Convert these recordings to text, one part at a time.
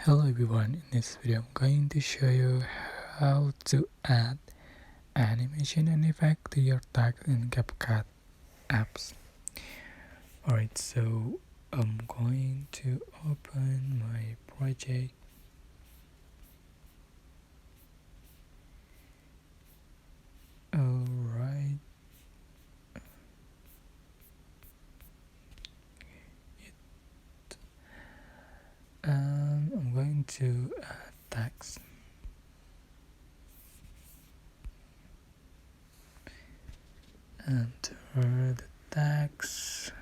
Hello everyone, in this video I'm going to show you how to add animation and effect to your text in CapCut apps. Alright, so I'm going to open my project. Alright, I'm going to add text. Enter the text.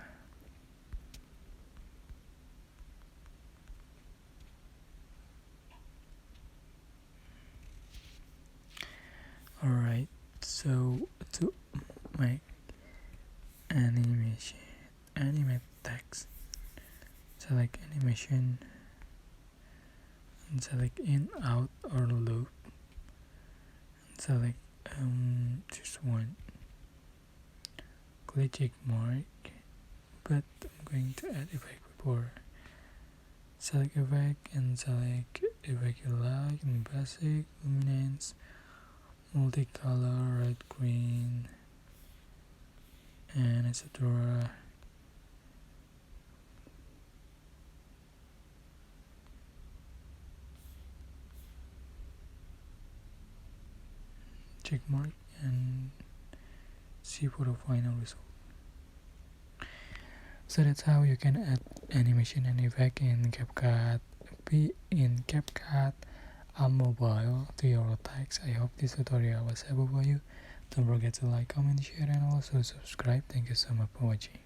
Alright, so to make animate text, select animation and select in, out or loop, and select just one. Click check mark, but I'm going to add effect before. Select effect and select effect you like in basic, luminance, multicolor, red, green, and etc. Check mark and see for the final result. So that's how you can add animation and effect in CapCut on mobile to your text. I hope this tutorial was helpful for you. Don't forget to like, comment, share, and also subscribe. Thank you so much for watching.